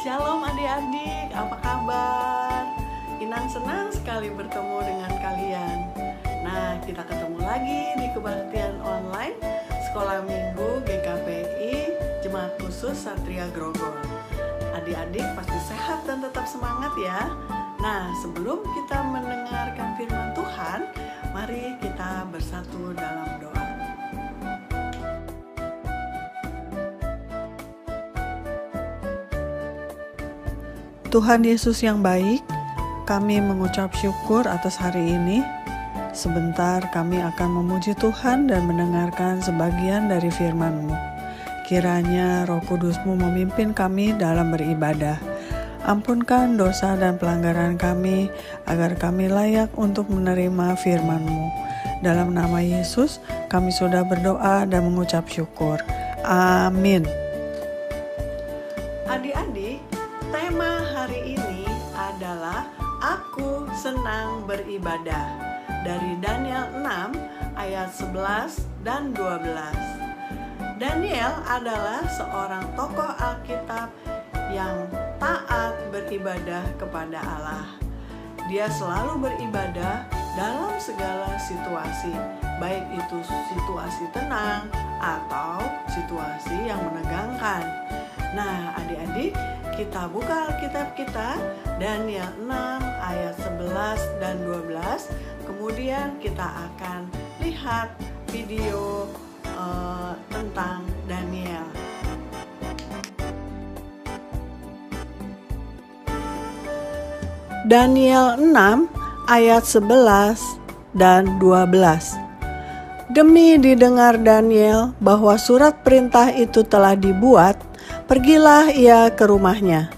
Shalom adik-adik, apa kabar? Inang senang sekali bertemu dengan kalian. Nah, kita ketemu lagi di kebaktian online Sekolah Minggu GKPI Jemaat Khusus Satria Grogol. Adik-adik pasti sehat dan tetap semangat ya. Nah, sebelum kita mendengarkan firman Tuhan, mari kita bersatu dalam doa. Tuhan Yesus yang baik, kami mengucap syukur atas hari ini. Sebentar kami akan memuji Tuhan dan mendengarkan sebagian dari firman-Mu. Kiranya Roh Kudus-Mu memimpin kami dalam beribadah. Ampunkan dosa dan pelanggaran kami, agar kami layak untuk menerima firman-Mu. Dalam nama Yesus, kami sudah berdoa dan mengucap syukur. Amin. Adik-adik, tema hari ini adalah Aku Senang Beribadah dari Daniel 6 ayat 11 dan 12. Daniel adalah seorang tokoh Alkitab yang taat beribadah kepada Allah. Dia selalu beribadah dalam segala situasi, baik itu situasi tenang atau situasi yang menegangkan. Nah, adik-adik, kita buka Alkitab kita, Daniel 6 ayat 11 dan 12. Kemudian kita akan lihat video tentang Daniel. Daniel 6 ayat 11 dan 12. Demi didengar Daniel bahwa surat perintah itu telah dibuat, pergilah ia ke rumahnya.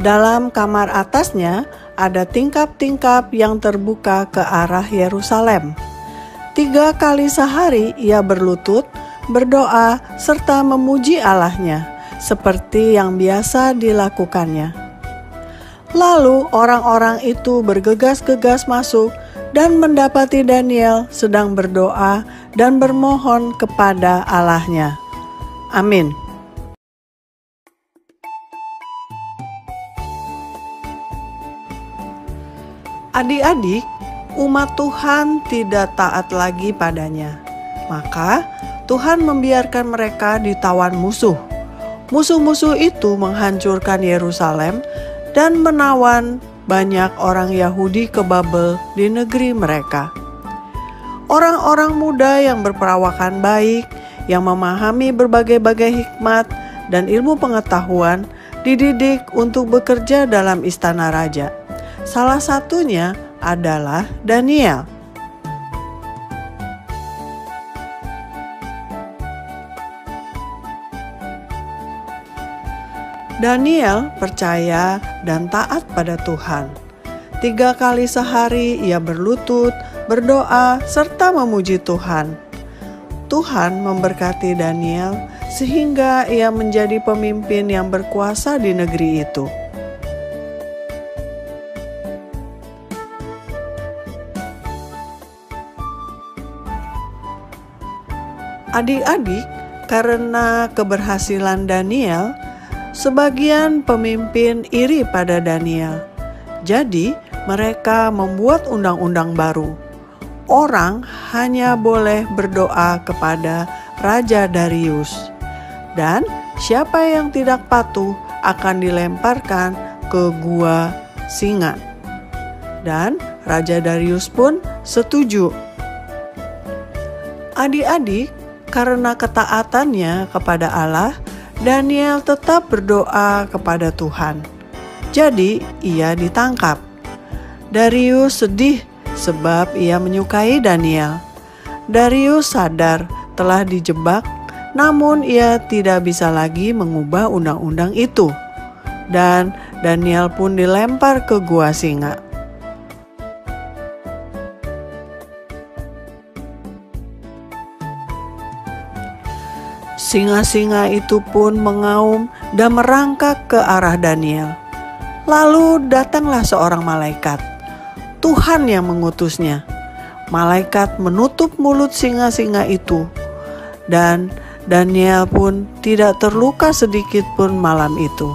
Dalam kamar atasnya ada tingkap-tingkap yang terbuka ke arah Yerusalem. 3 kali sehari ia berlutut, berdoa, serta memuji Allahnya, seperti yang biasa dilakukannya. Lalu orang-orang itu bergegas-gegas masuk dan mendapati Daniel sedang berdoa dan bermohon kepada Allahnya. Amin. Adik-adik, umat Tuhan tidak taat lagi padanya. Maka Tuhan membiarkan mereka ditawan musuh. Musuh-musuh itu menghancurkan Yerusalem dan menawan banyak orang Yahudi ke Babel di negeri mereka. Orang-orang muda yang berperawakan baik, yang memahami berbagai-bagai hikmat dan ilmu pengetahuan, dididik untuk bekerja dalam istana raja. Salah satunya adalah Daniel. Daniel percaya dan taat pada Tuhan. 3 kali sehari ia berlutut, berdoa, serta memuji Tuhan. Tuhan memberkati Daniel sehingga ia menjadi pemimpin yang berkuasa di negeri itu. Adik-adik, karena keberhasilan Daniel, sebagian pemimpin iri pada Daniel. Jadi, mereka membuat undang-undang baru. Orang hanya boleh berdoa kepada Raja Darius. Dan siapa yang tidak patuh akan dilemparkan ke gua singa. Dan Raja Darius pun setuju. Adik-adik, karena ketaatannya kepada Allah, Daniel tetap berdoa kepada Tuhan. Jadi ia ditangkap. Darius sedih sebab ia menyukai Daniel. Darius sadar telah dijebak, namun ia tidak bisa lagi mengubah undang-undang itu. Dan Daniel pun dilempar ke gua singa. Singa-singa itu pun mengaum dan merangkak ke arah Daniel. Lalu datanglah seorang malaikat. Tuhan yang mengutusnya. Malaikat menutup mulut singa-singa itu. Dan Daniel pun tidak terluka sedikit pun malam itu.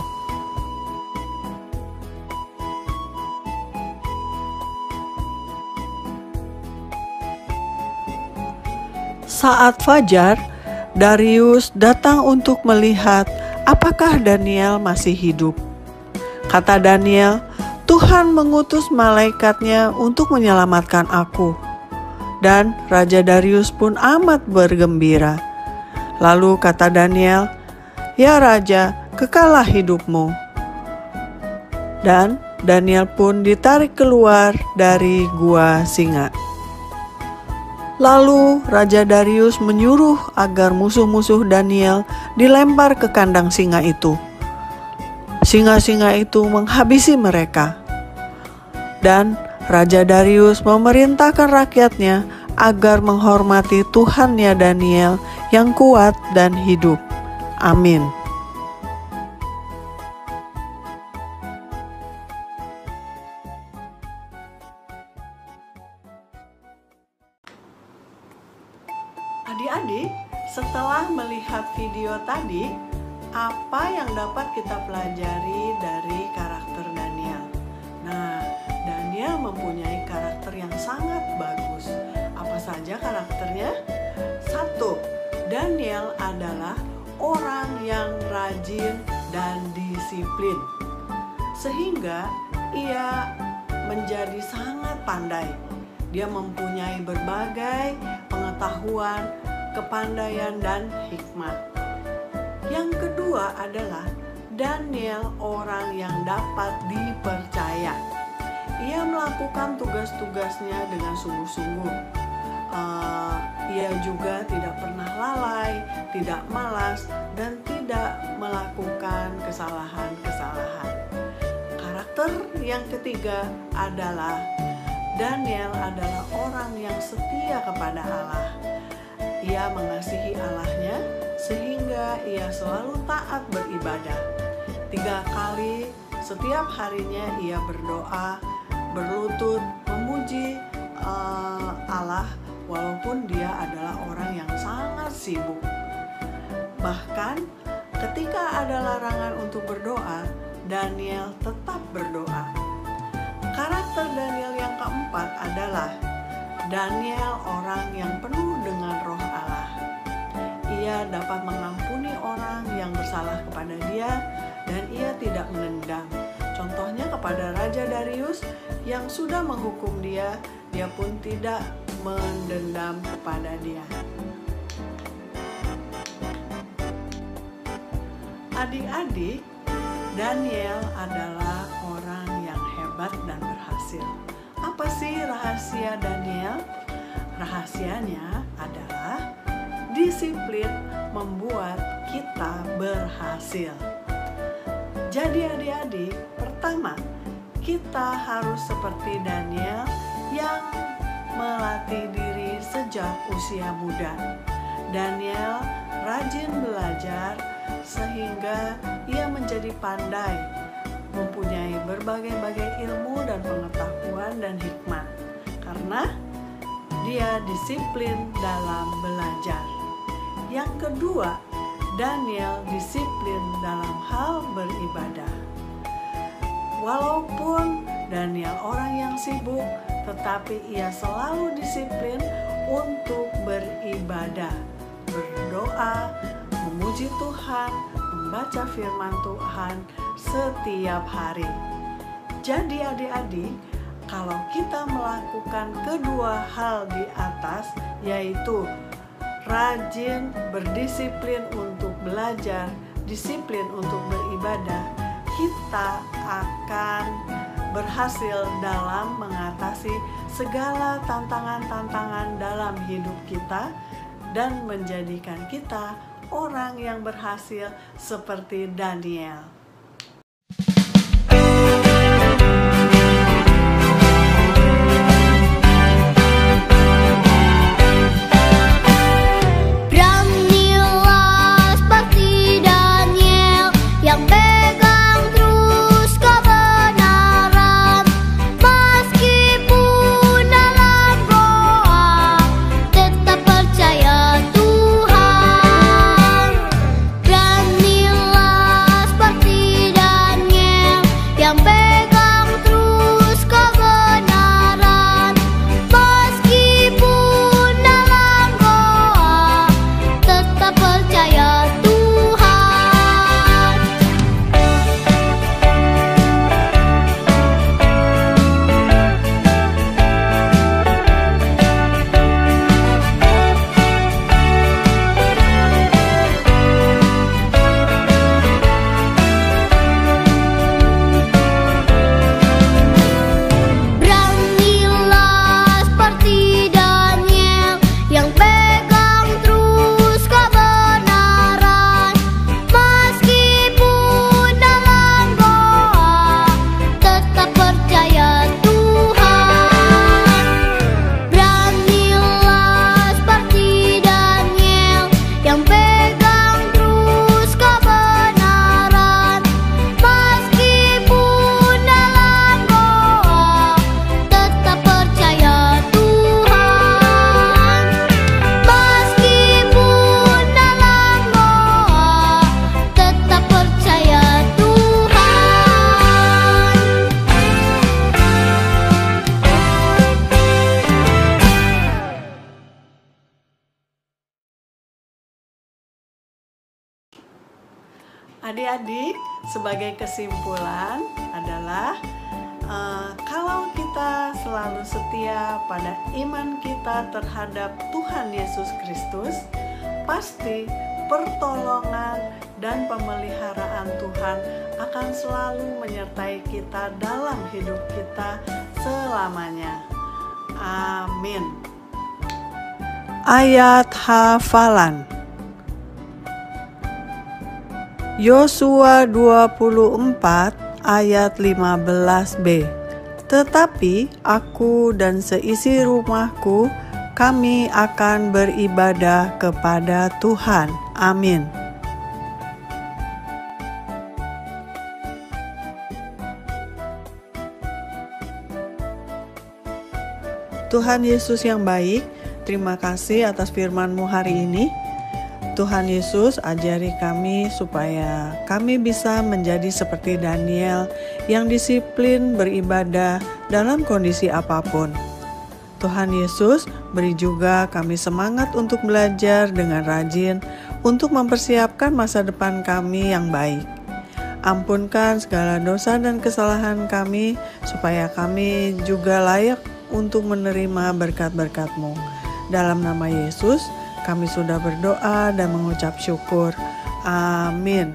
Saat fajar, Darius datang untuk melihat apakah Daniel masih hidup. Kata Daniel, "Tuhan mengutus malaikatnya untuk menyelamatkan aku." Dan Raja Darius pun amat bergembira. Lalu kata Daniel, "Ya Raja, kekallah hidupmu." Dan Daniel pun ditarik keluar dari gua singa. Lalu Raja Darius menyuruh agar musuh-musuh Daniel dilempar ke kandang singa itu. Singa-singa itu menghabisi mereka. Dan Raja Darius memerintahkan rakyatnya agar menghormati Tuhannya Daniel yang kuat dan hidup. Amin. Adik-adik, setelah melihat video tadi, apa yang dapat kita pelajari dari karakter Daniel? Nah, Daniel mempunyai karakter yang sangat bagus. Apa saja karakternya? 1. Daniel adalah orang yang rajin dan disiplin, sehingga ia menjadi sangat pandai. Dia mempunyai berbagai pengetahuan, kepandaian, dan hikmat. Yang kedua adalah Daniel orang yang dapat dipercaya. Ia melakukan tugas-tugasnya dengan sungguh-sungguh. Ia juga tidak pernah lalai, tidak malas, dan tidak melakukan kesalahan-kesalahan. Karakter yang ketiga adalah Daniel adalah orang yang setia kepada Allah. Ia mengasihi Allahnya sehingga ia selalu taat beribadah. 3 kali setiap harinya ia berdoa, berlutut, memuji Allah walaupun dia adalah orang yang sangat sibuk. Bahkan ketika ada larangan untuk berdoa, Daniel tetap berdoa. Karakter Daniel yang keempat adalah Daniel orang yang penuh dengan roh Allah. Ia dapat mengampuni orang yang bersalah kepada dia dan ia tidak menendam. Contohnya kepada Raja Darius yang sudah menghukum dia, dia pun tidak mendendam kepada dia. Adik-adik, Daniel adalah orang yang hebat dan berhasil. Apa sih rahasia Daniel? Rahasianya adalah disiplin membuat kita berhasil. Jadi adik-adik, pertama, kita harus seperti Daniel yang melatih diri sejak usia muda. Daniel rajin belajar sehingga ia menjadi pandai, mempunyai berbagai-bagai ilmu dan pengetahuan dan hikmat, karena dia disiplin dalam belajar. Yang kedua, Daniel disiplin dalam hal beribadah. Walaupun Daniel orang yang sibuk, tetapi ia selalu disiplin untuk beribadah, berdoa, memuji Tuhan, membaca firman Tuhan setiap hari. Jadi adik-adik, kalau kita melakukan kedua hal di atas, yaitu rajin berdisiplin untuk belajar, disiplin untuk beribadah, kita akan berhasil dalam mengatasi segala tantangan-tantangan dalam hidup kita dan menjadikan kita orang yang berhasil seperti Daniel. Seperti Adik-adik, sebagai kesimpulan adalah kalau kita selalu setia pada iman kita terhadap Tuhan Yesus Kristus, pasti pertolongan dan pemeliharaan Tuhan akan selalu menyertai kita dalam hidup kita selamanya. Amin. Ayat hafalan Yosua 24 ayat 15b. Tetapi aku dan seisi rumahku, kami akan beribadah kepada Tuhan. Amin. Tuhan Yesus yang baik, terima kasih atas firman-Mu hari ini. Tuhan Yesus, ajari kami supaya kami bisa menjadi seperti Daniel yang disiplin beribadah dalam kondisi apapun. Tuhan Yesus, beri juga kami semangat untuk belajar dengan rajin untuk mempersiapkan masa depan kami yang baik. Ampunkan segala dosa dan kesalahan kami supaya kami juga layak untuk menerima berkat-berkat-Mu. Dalam nama Yesus, kami sudah berdoa dan mengucap syukur. Amin.